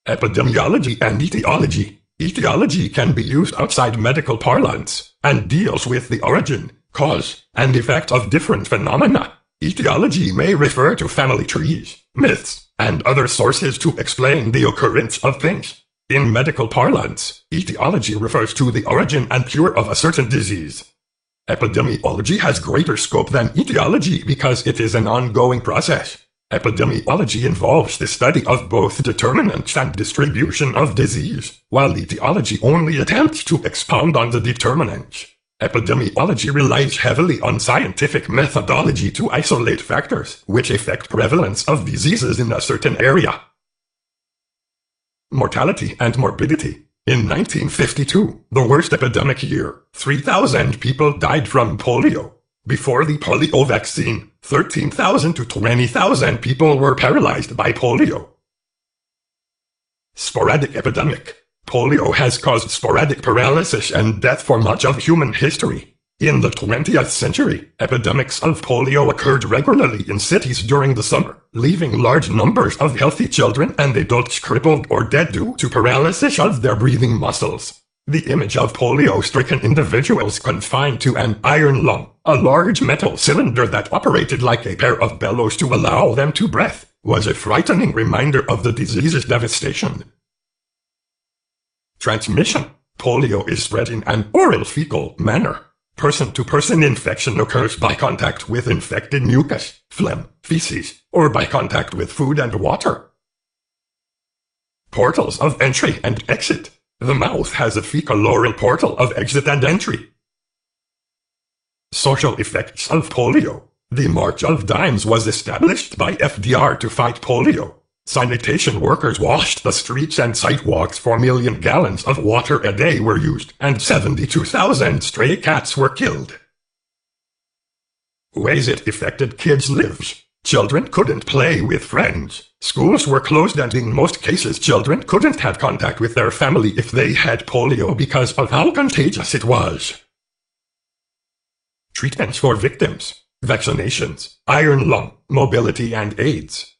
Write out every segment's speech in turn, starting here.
Epidemiology and etiology. Etiology can be used outside medical parlance and deals with the origin, cause, and effect of different phenomena. Etiology may refer to family trees, myths, and other sources to explain the occurrence of things. In medical parlance, etiology refers to the origin and cure of a certain disease. Epidemiology has greater scope than etiology because it is an ongoing process. Epidemiology involves the study of both determinants and distribution of disease, while etiology only attempts to expound on the determinants. Epidemiology relies heavily on scientific methodology to isolate factors which affect prevalence of diseases in a certain area. Mortality and morbidity. In 1952, the worst epidemic year, 3,000 people died from polio. Before the polio vaccine, 13,000 to 20,000 people were paralyzed by polio. Sporadic epidemic. Polio has caused sporadic paralysis and death for much of human history. In the 20th century, epidemics of polio occurred regularly in cities during the summer, leaving large numbers of healthy children and adults crippled or dead due to paralysis of their breathing muscles. The image of polio-stricken individuals confined to an iron lung, a large metal cylinder that operated like a pair of bellows to allow them to breathe, was a frightening reminder of the disease's devastation. Transmission. Polio is spread in an oral-fecal manner. Person-to-person infection occurs by contact with infected mucus, phlegm, feces, or by contact with food and water. Portals of entry and exit. The mouth has a fecal-oral portal of exit and entry. Social effects of polio. The March of Dimes was established by FDR to fight polio. Sanitation workers washed the streets and sidewalks. 4 million gallons of water a day were used, and 72,000 stray cats were killed. Ways it affected kids' lives. Children couldn't play with friends. Schools were closed, and in most cases children couldn't have contact with their family if they had polio because of how contagious it was. Treatments for victims. Vaccinations, iron lung, mobility, and AIDS.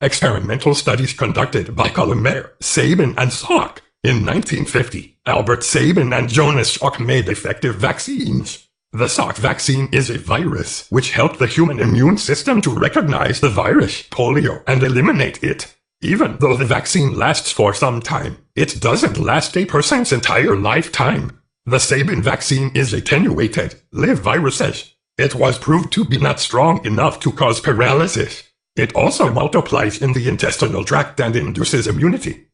Experimental studies conducted by Colemar, Sabin, and Salk. In 1950, Albert Sabin and Jonas Salk made effective vaccines. The Salk vaccine is a virus which helped the human immune system to recognize the virus, polio, and eliminate it. Even though the vaccine lasts for some time, it doesn't last a person's entire lifetime. The Sabin vaccine is attenuated, live viruses. It was proved to be not strong enough to cause paralysis. It also multiplies in the intestinal tract and induces immunity.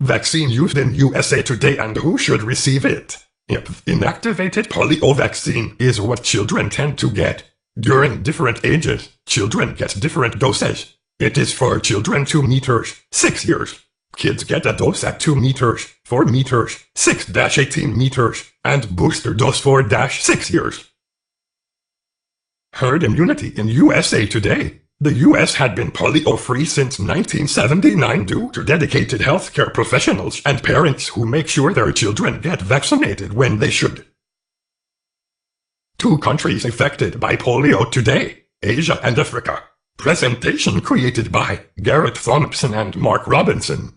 Vaccine used in USA today and who should receive it. Inactivated polio vaccine is what children tend to get. During different ages, children get different doses. It is for children 2 meters, 6 years. Kids get a dose at 2 meters, 4 meters, 6-18 meters, and booster dose 4-6 years. Herd immunity in USA today. The US had been polio-free since 1979 due to dedicated healthcare professionals and parents who make sure their children get vaccinated when they should. 2 countries affected by polio today, Asia and Africa. Presentation created by Garrett Thompson and Mark Robinson.